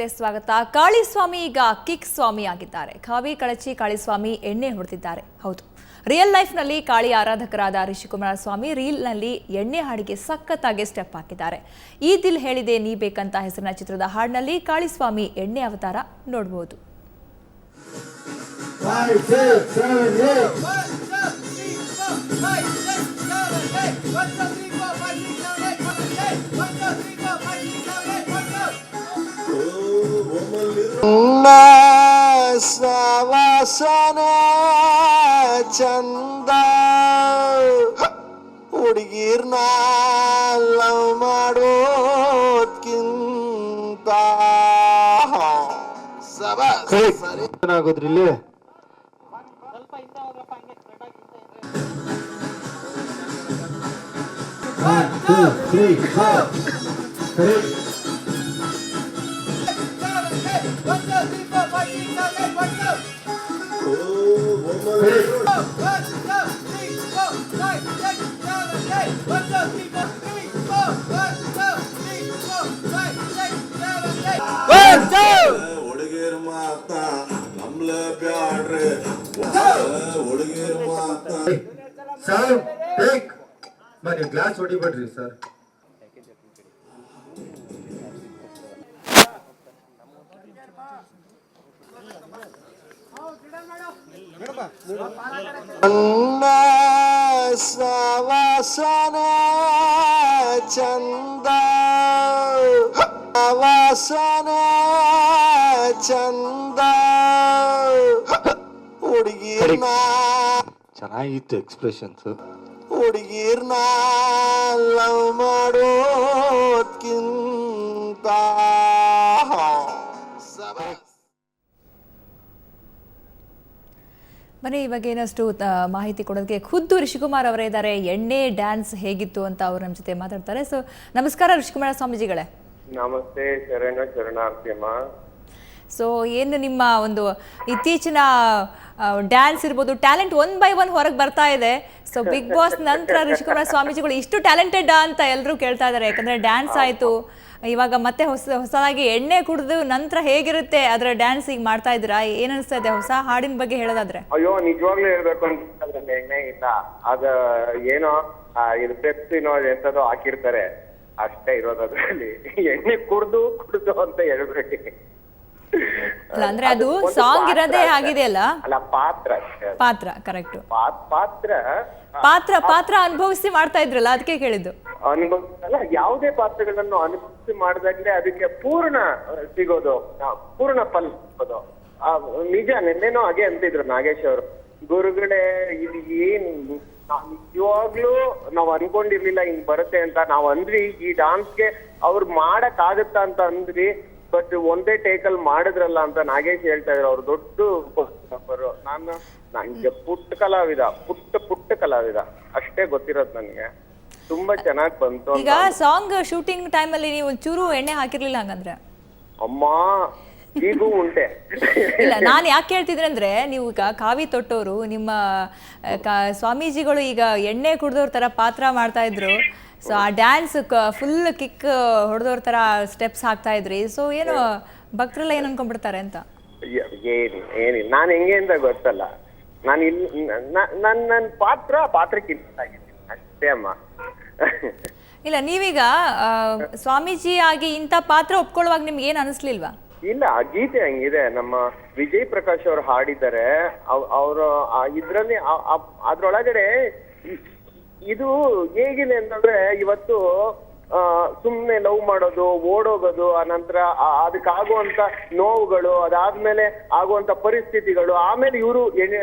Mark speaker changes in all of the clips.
Speaker 1: ಸ್ವಾಗತ. ಕಾಳಿಸ್ವಾಮಿ ಈಗ ಕಿಕ್ ಸ್ವಾಮಿ ಆಗಿದ್ದಾರೆ. ಕಾವಿ ಕಳಚಿ ಕಾಳಿಸ್ವಾಮಿ ಎಣ್ಣೆ ಹೊಡೆದಿದ್ದಾರೆ. ಹೌದು, ರಿಯಲ್ ಲೈಫ್ನಲ್ಲಿ ಕಾಳಿ ಆರಾಧಕರಾದ ರಿಷಿಕುಮಾರ ಸ್ವಾಮಿ ರೀಲ್ನಲ್ಲಿ ಎಣ್ಣೆ ಹಾಡಿಗೆ ಸಖತ್ತಾಗಿ ಸ್ಟೆಪ್ ಹಾಕಿದ್ದಾರೆ. ಈ ದಿಲ್ ಹೇಳಿದೆ ನೀ ಬೇಕಂತ ಹೆಸರಿನ ಚಿತ್ರದ ಹಾಡಿನಲ್ಲಿ ಕಾಳಿಸ್ವಾಮಿ ಎಣ್ಣೆ ಅವತಾರ ನೋಡಬಹುದು.
Speaker 2: ಸವಾಸನ ಚಂದ ಹುಡುಗಿರ್ನ ಲವ್ ಮಾಡೋದ್ಕಿಂತ ಏನಾಗೋದ್ರಿ ಇಲ್ಲಿ ಹುಡುಗಿರ್ ಮಾತ ನಮ್ಲ ಬ್ಯಾಡ್ರಿ ಹುಡುಗಿರ್ ಮಾತ
Speaker 3: ಸರ್ ಟೇಕ್ ಬನ್ನಿ ಗ್ಲಾಸ್ ಹೊಡಿಬೇಡ್ರಿ ಸರ್.
Speaker 2: ಅಣ್ಣ ಸವಾಸನ ಚಂದ ಸವಾಸನ ಚಂದ ಹುಡುಗಿರ್ನ ಚೆನ್ನಾಗಿತ್ತು ಎಕ್ಸ್ಪ್ರೆಷನ್ಸ್. ಹುಡುಗಿರ್ನ ಲವ್ ಮಾಡೋದ್ಕಿಂತ
Speaker 1: ಬನ್ನಿ, ಇವಾಗ ಏನಷ್ಟು ಮಾಹಿತಿ ಕೊಡೋದಕ್ಕೆ ಖುದ್ದು ರಿಷಿಕುಮಾರ್ ಅವರೇ ಇದ್ದಾರೆ. ಎಣ್ಣೆ ಡ್ಯಾನ್ಸ್ ಹೇಗಿತ್ತು ಅಂತ ಅವರು ನಮ್ಮ ಜೊತೆ ಮಾತಾಡ್ತಾರೆ. ಸೊ ನಮಸ್ಕಾರ ರಿಷಿಕುಮಾರ ಸ್ವಾಮೀಜಿಗಳೇ.
Speaker 4: ನಮಸ್ತೆ, ಶರಣಾರ್ಥಿಯಮ್ಮ.
Speaker 1: ಸೊ ಏನು ನಿಮ್ಮ ಒಂದು ಇತ್ತೀಚಿನ ಡ್ಯಾನ್ಸ್ ಇರ್ಬೋದು, ಟ್ಯಾಲೆಂಟ್ ಒನ್ ಬೈ ಒನ್ ಹೊರಗೆ ಬರ್ತಾ ಇದೆ. ಸೊ ಬಿಗ್ ಬಾಸ್ ನಂತರ ರಿಷಿಕುಮಾರ ಸ್ವಾಮೀಜಿಗಳು ಇಷ್ಟು ಟ್ಯಾಲೆಂಟೆಡ್ ಅಂತ ಎಲ್ಲರೂ ಕೇಳ್ತಾ ಇದ್ದಾರೆ. ಯಾಕಂದ್ರೆ ಡ್ಯಾನ್ಸ್ ಆಯ್ತು, ಇವಾಗ ಮತ್ತೆ ಹೊಸದಾಗಿ ಎಣ್ಣೆ ಕುಡಿದು ನಂತರ ಹೇಗಿರುತ್ತೆ ಅದರ ಡ್ಯಾನ್ಸ್ ಈಗ ಮಾಡ್ತಾ ಇದ್ದೀರಾ, ಏನ್ ಅನಿಸ್ತಾ ಇದೆ ಹೊಸ ಹಾಡಿನ ಬಗ್ಗೆ ಹೇಳೋದಾದ್ರೆ?
Speaker 4: ಅಯ್ಯೋ, ನಿಜವಾಗ್ಲೂ ಹೇಳ್ಬೇಕು ಅಂತ ಎಣ್ಣೆ ಇಲ್ಲ, ಅದ ಏನೋ ಇದು ಪೆಪ್ಸಿನೋ ಎಂತದೋ ಹಾಕಿರ್ತಾರೆ ಅಷ್ಟೇ ಇರೋದು ಅದ್ರಲ್ಲಿ. ಎಣ್ಣೆ ಕುಡ್ದು ಅಂತ ಹೇಳ್ಬೇಡಿ.
Speaker 1: ಅಂದ್ರೆ ಅದು ಸಾಂಗ್ ಇರೋದೇ ಆಗಿದೆ ಅಲ್ಲ.
Speaker 4: ಅಲ್ಲ, ಪಾತ್ರ
Speaker 1: ಕರೆಕ್ಟ್.
Speaker 4: ಪಾತ್ರ
Speaker 1: ಅನುಭವಿಸಿ ಮಾಡ್ತಾ ಇದ್ರಲ್ಲ, ಅದಕ್ಕೆ ಕೇಳಿದ್ದು.
Speaker 4: ಅಲ್ಲ, ಯಾವುದೇ ಪಾತ್ರಗಳನ್ನು ಅನುಭವಿಸಿ ಮಾಡಿದಾಗ್ಲೇ ಅದಕ್ಕೆ ಪೂರ್ಣ ಸಿಗೋದು, ಪೂರ್ಣ ಫಲ ಸಿಗೋದು. ನಿಜ, ನಿನ್ನೆನೋ ಹಾಗೆ ಅಂತಿದ್ರು ನಾಗೇಶ್ ಅವರು, ಗುರುಗಳೇ ಇದು ಏನ್ ನಿಜವಾಗ್ಲೂ ನಾವ್ ಅನ್ಕೊಂಡಿರ್ಲಿಲ್ಲ ಹಿಂಗ್ ಬರುತ್ತೆ ಅಂತ. ನಾವ್ ಅಂದ್ವಿ ಈ ಡಾನ್ಸ್ಗೆ ಅವ್ರು ಮಾಡಕ್ ಆಗತ್ತಾ ಅಂತ ಅಂದ್ವಿ, ಬಟ್ ಒಂದೇ ಟೇಕಲ್ ಮಾಡಿದ್ರಲ್ಲ ಅಂತ ನಾಗೇಶ್ ಹೇಳ್ತಾ ಇದ್ರು. ಅವ್ರು ದೊಡ್ಡ ನಂಗೆ ಪುಟ್ಟ ಕಲಾವಿದ ಅಷ್ಟೇ ಗೊತ್ತಿರೋದು ನನಗೆ. ತುಂಬಾ ಚೆನ್ನಾಗ್ ಬಂತು.
Speaker 1: ಈಗ ಸಾಂಗ್ ಶೂಟಿಂಗ್ ಟೈಮ್ ಅಲ್ಲಿ ನೀವು ಚೂರು ಎಣ್ಣೆ ಹಾಕಿರ್ಲಿಲ್ಲ ಹಂಗಂದ್ರೆ?
Speaker 4: ಅಮ್ಮ, ಈಗೂ ಉಂಟೆ.
Speaker 1: ಇಲ್ಲ, ನಾನು ಯಾಕೆ ಹೇಳ್ತಿದ್ರೆ ಅಂದ್ರೆ, ನೀವು ಈಗ ಕಾವಿ ತೊಟ್ಟವರು, ನಿಮ್ಮ ಸ್ವಾಮೀಜಿಗಳು ಈಗ ಎಣ್ಣೆ ಕುಡ್ದವ್ರ ತರ ಪಾತ್ರ ಮಾಡ್ತಾ ಇದ್ರು. ಸೊ ಆ ಡ್ಯಾನ್ಸ್ ಫುಲ್ ಕಿಕ್ ಹೊಡೆದವ್ರ ತರ ಸ್ಟೆಪ್ಸ್ ಹಾಕ್ತಾ ಇದ್ರಿ. ಸೊ ಏನು ಭಕ್ತರೆಲ್ಲ ಏನ್ ಅನ್ಕೊಂಡ್ಬಿಡ್ತಾರೆ ಅಂತ?
Speaker 4: ಏನಿಲ್ಲ, ನಾನು ಹೆಂಗೆ ಅಂತ ಗೊತ್ತಲ್ಲ. ನಾನು ಇಲ್ಲಿ ನನ್ನ ಪಾತ್ರಕ್ಕೆ ಆಗಿದ್ದೀನಿ ಅಷ್ಟೇ ಅಮ್ಮ.
Speaker 1: ಇಲ್ಲ, ನೀವೀಗ ಸ್ವಾಮೀಜಿ ಆಗಿ ಇಂಥ ಪಾತ್ರ ಒಪ್ಕೊಳ್ಳುವಾಗ ನಿಮ್ಗೆ ಏನ್ ಅನಿಸ್ಲಿಲ್ವಾ?
Speaker 4: ಇಲ್ಲ, ಆ ಗೀತೆ ಹಂಗಿದೆ. ನಮ್ಮ ವಿಜಯ್ ಪ್ರಕಾಶ್ ಅವರು ಹಾಡಿದ್ದಾರೆ. ಅವರು ಇದ್ರಲ್ಲಿ ಅದ್ರೊಳಗಡೆ ಇದು ಹೇಗಿದೆ ಅಂತಂದ್ರೆ, ಇವತ್ತು ಸುಮ್ನೆ ಲವ್ ಮಾಡೋದು, ಓಡೋಗೋದು, ಆನಂತರ ಅದಕ್ಕಾಗುವಂತ ನೋವುಗಳು, ಅದಾದ್ಮೇಲೆ ಆಗುವಂತ ಪರಿಸ್ಥಿತಿಗಳು, ಆಮೇಲೆ ಇವರು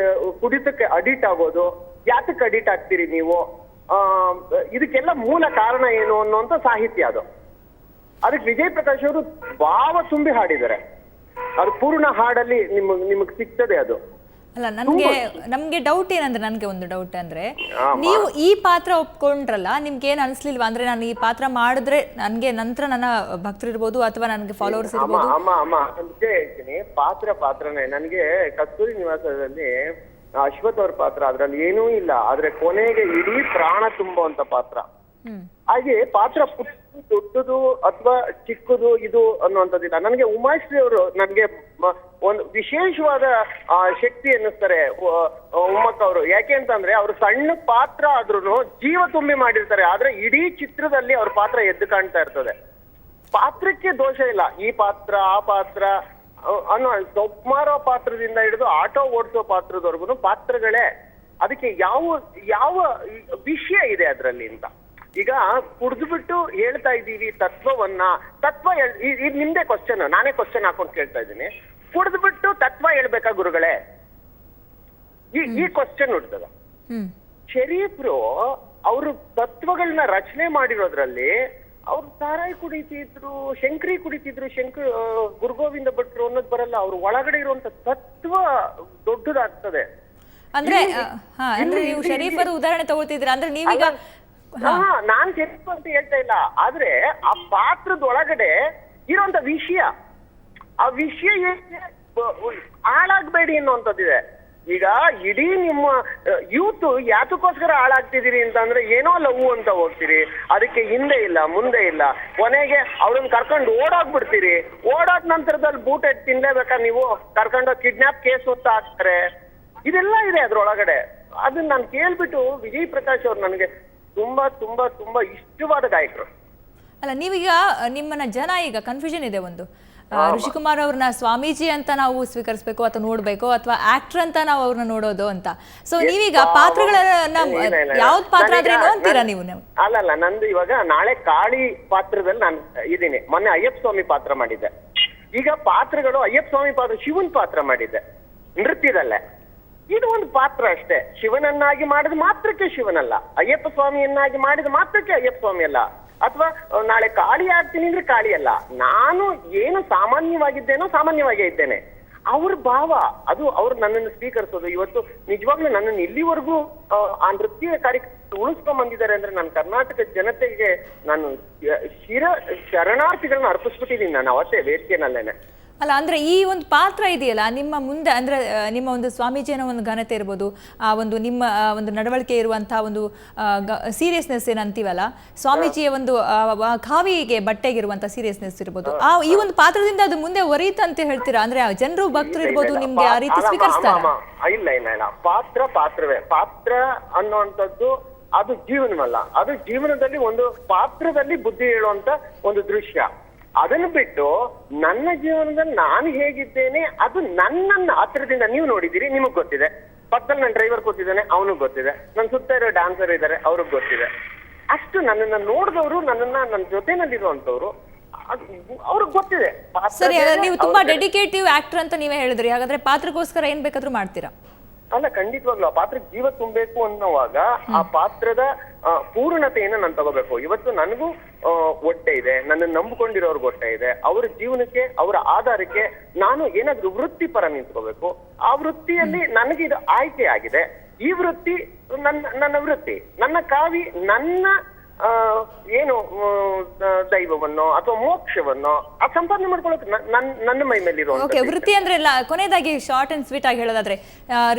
Speaker 4: ಕುಡಿತಕ್ಕೆ ಅಡಿಕ್ಟ್ ಆಗೋದು. ಯಾತಕ್ಕೆ ಅಡಿಕ್ಟ್ ಆಗ್ತೀರಿ ನೀವು? ಇದಕ್ಕೆಲ್ಲ ಮೂಲ ಕಾರಣ ಏನು ಅನ್ನುವಂತ ಸಾಹಿತ್ಯ ಅದು. ಅದಕ್ಕೆ ವಿಜಯ್ ಪ್ರಕಾಶ್ ಅವರು ಭಾವ ತುಂಬಿ ಹಾಡಿದ್ದಾರೆ. ಅದು ಪೂರ್ಣ ಹಾಡಲ್ಲಿ ನಿಮಗ್ ಸಿಗ್ತದೆ ಅದು.
Speaker 1: ಅಲ್ಲ, ನಮ್ಗೆ ಡೌಟ್ ಏನಂದ್ರೆ, ನನ್ಗೆ ಒಂದು ಡೌಟ್ ಅಂದ್ರೆ, ನೀವು ಈ ಪಾತ್ರ ಒಪ್ಕೊಂಡ್ರಲ್ಲ, ನಿಮ್ಗೆ ಏನ್ ಅನ್ಸ್ಲಿಲ್ವಾ? ಅಂದ್ರೆ ನಾನು ಈ ಪಾತ್ರ ಮಾಡಿದ್ರೆ ನನ್ಗೆ ನಂತರ ನನ್ನ ಭಕ್ತರು ಇರ್ಬೋದು ಅಥವಾ ನನ್ಗೆ ಫಾಲೋವರ್ಸ್ ಇರ್ಬೋದು.
Speaker 4: ಅಮ್ಮ ಹೇಳ್ತೀನಿ, ಪಾತ್ರನೇ. ನನ್ಗೆ ಕಸ್ತೂರಿ ನಿವಾಸದಲ್ಲಿ ಅಶ್ವಥ್ ಅವ್ರ ಪಾತ್ರ, ಅದ್ರಲ್ಲಿ ಏನೂ ಇಲ್ಲ, ಆದ್ರೆ ಕೊನೆಗೆ ಇಡೀ ಪ್ರಾಣ ತುಂಬುವಂತ ಪಾತ್ರ. ಹಾಗೆ ಪಾತ್ರ ಪುಟ್ಟ ದೊಡ್ಡದು ಅಥವಾ ಚಿಕ್ಕದು ಇದು ಅನ್ನುವಂಥದ್ದಿಲ್ಲ. ನನಗೆ ಉಮಾಶ್ರೀ ಅವರು ನನಗೆ ಒಂದು ವಿಶೇಷವಾದ ಶಕ್ತಿ ಅನ್ನಿಸ್ತಾರೆ ಉಮ್ಮಕ್ಕ ಅವರು. ಯಾಕೆ ಅಂತಂದ್ರೆ ಅವ್ರು ಸಣ್ಣ ಪಾತ್ರ ಆದ್ರೂ ಜೀವ ತುಂಬಿ ಮಾಡಿರ್ತಾರೆ, ಆದ್ರೆ ಇಡೀ ಚಿತ್ರದಲ್ಲಿ ಅವ್ರ ಪಾತ್ರ ಎದ್ದು ಕಾಣ್ತಾ ಇರ್ತದೆ. ಪಾತ್ರಕ್ಕೆ ದೋಷ ಇಲ್ಲ, ಈ ಪಾತ್ರ ಆ ಪಾತ್ರ ಅನ್ನೋ ಸೊಪ್ಪು ಮಾರೋ ಪಾತ್ರದಿಂದ ಹಿಡಿದು ಆಟೋ ಓಡಿಸೋ ಪಾತ್ರದವರೆಗೂ ಪಾತ್ರಗಳೇ. ಅದಕ್ಕೆ ಯಾವ ವಿಷಯ ಇದೆ ಅದರಲ್ಲಿ ಅಂತ. ಈಗ ಕುಡಿದ್ಬಿಟ್ಟು ಹೇಳ್ತಾ ಇದ್ದೀವಿ ತತ್ವ ಇದು ನಿಮ್ದೇ ಕ್ವಶನ್, ನಾನೇ ಕ್ವಶನ್ ಹಾಕೊಂಡು ಕೇಳ್ತಾ ಇದ್ದೀನಿ. ಕುಡಿದ್ಬಿಟ್ಟು ತತ್ವ ಹೇಳ್ಬೇಕಾ ಗುರುಗಳೇ? ಈ ಕ್ವಶನ್ ಹುಡ್ತದ. ಶರೀಫ್ರು ಅವರು ತತ್ವಗಳನ್ನ ರಚನೆ ಮಾಡಿರೋದ್ರಲ್ಲಿ ಅವ್ರು ಸಾರಾಯಿ ಕುಡಿತಿದ್ರು, ಶಂಕರಿ ಕುಡಿತಿದ್ರು, ಗುರುಗೋವಿಂದ ಭಟ್ರು ಅನ್ನೋದು ಬರಲ್ಲ. ಅವ್ರ ಒಳಗಡೆ ಇರುವಂತ ತತ್ವ ದೊಡ್ಡದಾಗ್ತದೆ.
Speaker 1: ಅಂದ್ರೆ ಅಂದ್ರೆ ನೀವು ಶರೀಫರ ಉದಾಹರಣೆ ತಗೋತಿದ್ರ, ಅಂದ್ರೆ ನೀವೀಗ
Speaker 4: ನಾನ್ ಶರೀಫ್ ಅಂತ ಹೇಳ್ತಾ ಇಲ್ಲ, ಆದ್ರೆ ಆ ಪಾತ್ರದ ಒಳಗಡೆ ಇರುವಂತ ವಿಷಯ, ಆ ವಿಷಯ ಹಾಳಾಗ್ಬೇಡಿ ಅನ್ನುವಂಥದ್ದಿದೆ. ಈಗ ಇಡೀ ನಿಮ್ಮ ಯೂತ್ ಯಾತಕ್ಕೋಸ್ಕರ ಹಾಳಾಗ್ತಿದ್ದೀರಿ ಅಂತಂದ್ರೆ ಏನೋ ಲವ್ ಅಂತ ಹೋಗ್ತೀರಿ, ಅದಕ್ಕೆ ಹಿಂದೆ ಇಲ್ಲ ಮುಂದೆ ಇಲ್ಲ, ಕೊನೆಗೆ ಅವ್ರನ್ನ ಕರ್ಕೊಂಡು ಓಡೋಗ್ಬಿಡ್ತೀರಿ. ಓಡೋದ್ ನಂತರದಲ್ಲಿ ಬೂಟ್ ಎಟ್ ತಿನ್ಲೇಬೇಕಾ ನೀವು? ಕರ್ಕೊಂಡು ಕಿಡ್ನಾಪ್ ಕೇಸ್ ಹೊತ್ತ ಹಾಕ್ತಾರೆ. ಇದೆಲ್ಲ ಇದೆ ಅದ್ರೊಳಗಡೆ. ಅದನ್ನ ನಾನು ಕೇಳ್ಬಿಟ್ಟು ವಿಜಯ್ ಪ್ರಕಾಶ್ ಅವ್ರು ನನಗೆ ತುಂಬಾ ತುಂಬಾ ತುಂಬಾ ಇಷ್ಟವಾದ ಗಾಯಕರು.
Speaker 1: ಅಲ್ಲ, ನೀವೀಗ ನಿಮ್ಮನ್ನ ಜನ ಈಗ ಕನ್ಫ್ಯೂಷನ್ ಇದೆ ಒಂದು, ಋಷಿಕುಮಾರ್ ಅವ್ರನ್ನ ಸ್ವಾಮೀಜಿ ಅಂತ ನಾವು ಸ್ವೀಕರಿಸಬೇಕು ಅಥವಾ ನೋಡ್ಬೇಕು, ಅಥವಾ ಆಕ್ಟರ್ ಅಂತ ನಾವು ಅವ್ರನ್ನ ನೋಡೋದು ಅಂತ. ಸೊ ನೀವೀಗ ಪಾತ್ರಗಳನ್ನ ಯಾವ್ದು ಪಾತ್ರ ಆದ್ರೇನು ಅಂತೀರಾ ನೀವು?
Speaker 4: ಅಲ್ಲಲ್ಲ, ನಂದು ಇವಾಗ ನಾಳೆ ಕಾಳಿ ಪಾತ್ರದಲ್ಲಿ ನಾನು ಇದೀನಿ. ಮೊನ್ನೆ ಅಯ್ಯಪ್ಪ ಸ್ವಾಮಿ ಪಾತ್ರ ಮಾಡಿದ್ದೆ. ಈಗ ಪಾತ್ರಗಳು ಅಯ್ಯಪ್ಪ ಸ್ವಾಮಿ ಪಾತ್ರ, ಶಿವನ್ ಪಾತ್ರ ಮಾಡಿದ್ದೆ ನೃತ್ಯದಲ್ಲೇ. ಇದು ಒಂದು ಪಾತ್ರ ಅಷ್ಟೇ. ಶಿವನನ್ನಾಗಿ ಮಾಡಿದ ಮಾತ್ರಕ್ಕೆ ಶಿವನಲ್ಲ, ಅಯ್ಯಪ್ಪ ಸ್ವಾಮಿಯನ್ನಾಗಿ ಮಾಡಿದ ಮಾತ್ರಕ್ಕೆ ಅಯ್ಯಪ್ಪ ಸ್ವಾಮಿ ಅಲ್ಲ. ಅಥವಾ ನಾಳೆ ಕಾಳಿ ಆಗ್ತೀನಿ ಅಂದ್ರೆ ಕಾಳಿ ಅಲ್ಲ. ನಾನು ಏನು ಸಾಮಾನ್ಯವಾಗಿದ್ದೇನೋ ಸಾಮಾನ್ಯವಾಗೇ ಇದ್ದೇನೆ. ಅವ್ರ ಭಾವ ಅದು ಅವ್ರು ನನ್ನನ್ನು ಸ್ವೀಕರಿಸೋದು. ಇವತ್ತು ನಿಜವಾಗ್ಲೂ ನನ್ನನ್ನು ಇಲ್ಲಿವರೆಗೂ ಆ ನೃತ್ಯ ಕಾರ್ಯಕ್ರಮ ಉಳಿಸ್ಕೊಂಡ್ ಬಂದಿದ್ದಾರೆ ಅಂದ್ರೆ ನಾನು ಕರ್ನಾಟಕ ಜನತೆಗೆ ನಾನು ಶರಣಾರ್ಥಿಗಳನ್ನ ಅರ್ಪಿಸ್ಬಿಟ್ಟಿದ್ದೀನಿ ನಾನು ಅವತ್ತೇ ವೇದಿಕೆನಲ್ಲೇನೆ.
Speaker 1: ಅಲ್ಲ, ಅಂದ್ರೆ ಈ ಒಂದು ಪಾತ್ರ ಇದೆಯಲ್ಲ ನಿಮ್ಮ ಮುಂದೆ, ಅಂದ್ರೆ ನಿಮ್ಮ ಒಂದು ಸ್ವಾಮೀಜಿಯನ್ನ ಒಂದು ಘನತೆ ಇರ್ಬೋದು, ಆ ಒಂದು ನಿಮ್ಮ ಒಂದು ನಡವಳಿಕೆ ಇರುವಂತಹ ಒಂದು ಸೀರಿಯಸ್ನೆಸ್ ಏನಂತೀವಲ್ಲ, ಸ್ವಾಮೀಜಿಯ ಒಂದು ಕಾವಿಗೆ ಬಟ್ಟೆಗಿರುವಂತಹ ಸೀರಿಯಸ್ನೆಸ್ ಇರ್ಬೋದು, ಈ ಒಂದು ಪಾತ್ರದಿಂದ ಅದು ಮುಂದೆ ಒರೀತಂತ ಹೇಳ್ತೀರಾ? ಅಂದ್ರೆ ಜನರು ಭಕ್ತರು ಇರ್ಬೋದು ನಿಮ್ಗೆ ಆ ರೀತಿ ಸ್ವೀಕರಿಸ್ತಾರೆ?
Speaker 4: ಇಲ್ಲ ಇಲ್ಲ ಇಲ್ಲ, ಪಾತ್ರವೇ. ಪಾತ್ರ ಅನ್ನುವಂಥದ್ದು ಅದು ಜೀವನವಲ್ಲ. ಅದು ಜೀವನದಲ್ಲಿ ಒಂದು ಪಾತ್ರದಲ್ಲಿ ಬುದ್ಧಿ ಹೇಳುವಂತ ಒಂದು ದೃಶ್ಯ. ಅದನ್ನು ಬಿಟ್ಟು ನನ್ನ ಜೀವನದಲ್ಲಿ ನಾನು ಹೇಗಿದ್ದೇನೆ ಅದು ನನ್ನನ್ನ ಹತ್ರದಿಂದ ನೀವು ನೋಡಿದ್ದೀರಿ, ನಿಮಗ್ ಗೊತ್ತಿದೆ. ಪಕ್ಕದಲ್ಲಿ ನನ್ನ ಡ್ರೈವರ್ ಕೂತಿದ್ದಾನೆ, ಅವನಿಗೆ ಗೊತ್ತಿದೆ. ನನ್ನ ಸುತ್ತ ಇರೋ ಡ್ಯಾನ್ಸರ್ ಇದ್ದಾರೆ, ಅವ್ರಿಗೆ ಗೊತ್ತಿದೆ. ಅಷ್ಟು ನನ್ನನ್ನ ನೋಡಿದವರು, ನನ್ನ ಜೊತೆನಲ್ಲಿರುವಂತವ್ರು, ಅವ್ರಿಗೆ ಗೊತ್ತಿದೆ.
Speaker 1: ಸರಿ, ನೀವು ತುಂಬಾ ಡೆಡಿಕೇಟಿವ್ ಆಕ್ಟರ್ ಅಂತ ನೀವೇ ಹೇಳಿದ್ರಿ. ಹಾಗಾದ್ರೆ ಪಾತ್ರಕ್ಕೋಸ್ಕರ ಏನ್ ಬೇಕಾದ್ರೂ ಮಾಡ್ತೀರಾ?
Speaker 4: ಅಲ್ಲ, ಖಂಡಿತವಾಗ್ಲು ಆ ಪಾತ್ರಕ್ಕೆ ಜೀವ ತುಂಬಬೇಕು ಅನ್ನೋವಾಗ ಆ ಪಾತ್ರದ ಪೂರ್ಣತೆಯನ್ನ ನಾನು ತಗೋಬೇಕು. ಇವತ್ತು ನನಗೂ ಹೊಟ್ಟೆ ಇದೆ, ನನ್ನ ನಂಬಿಕೊಂಡಿರೋರ್ಗೆ ಹೊಟ್ಟೆ ಇದೆ. ಅವರ ಜೀವನಕ್ಕೆ, ಅವರ ಆಧಾರಕ್ಕೆ ನಾನು ಏನಾದ್ರೂ ವೃತ್ತಿಪರ ನಿಂತ್ಕೋಬೇಕು. ಆ ವೃತ್ತಿಯಲ್ಲಿ ನನಗೆ ಇದು ಆಯ್ಕೆ ಆಗಿದೆ. ಈ ವೃತ್ತಿ ನನ್ನ ವೃತ್ತಿ, ನನ್ನ ಕಾವಿ, ನನ್ನ ಏನು ದೈವವನ್ನೋ ಅಥವಾ ಮೋಕ್ಷವನ್ನೋ ಆ ಸಂಪಾದನೆ ಮಾಡ್ಕೊಳ್ಳೋಕೆ ನನ್ನ ಮೈ ಮೇಲೆ
Speaker 1: ವೃತ್ತಿ ಅಂದ್ರೆ ಕೊನೆಯದಾಗಿ ಶಾರ್ಟ್ ಅಂಡ್ ಸ್ವೀಟ್ ಆಗಿ ಹೇಳೋದಾದ್ರೆ,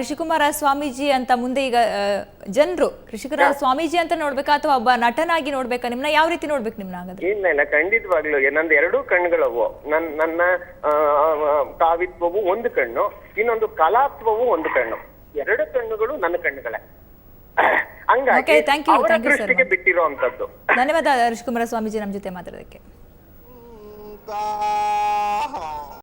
Speaker 1: ಋಷಿಕುಮಾರ ಸ್ವಾಮೀಜಿ ಅಂತ ಮುಂದೆ ಈಗ ಜನರು ಋಷಿಕುಮಾರ ಸ್ವಾಮೀಜಿ ಅಂತ ನೋಡ್ಬೇಕಾ ಅಥವಾ ಒಬ್ಬ ನಟನಾಗಿ ನೋಡ್ಬೇಕಾ? ನಿಮ್ನ ಯಾವ ರೀತಿ ನೋಡ್ಬೇಕು ನಿಮ್ನ? ಹಾಗಾದ್ರೆ
Speaker 4: ಇಲ್ಲ, ಖಂಡಿತವಾಗ್ಲು ನಂದು ಎರಡೂ ಕಣ್ಣುಗಳವು. ನನ್ನ ಕಾವಿತ್ವವು ಒಂದು ಕಣ್ಣು, ಇನ್ನೊಂದು ಕಲಾತ್ವವು ಒಂದು ಕಣ್ಣು. ಎರಡು ಕಣ್ಣುಗಳು ನನ್ನ ಕಣ್ಣುಗಳೇ. ಹಂಗಾಗಿ ಅವರ ದೃಷ್ಟಿಗೆ ಬಿಟ್ಟಿರುವಂತದ್ದು.
Speaker 1: ಧನ್ಯವಾದ ಋಷಿಕುಮಾರ ಸ್ವಾಮೀಜಿ ನಮ್ಮ ಜೊತೆ ಮಾತಾಡೋದಕ್ಕೆ.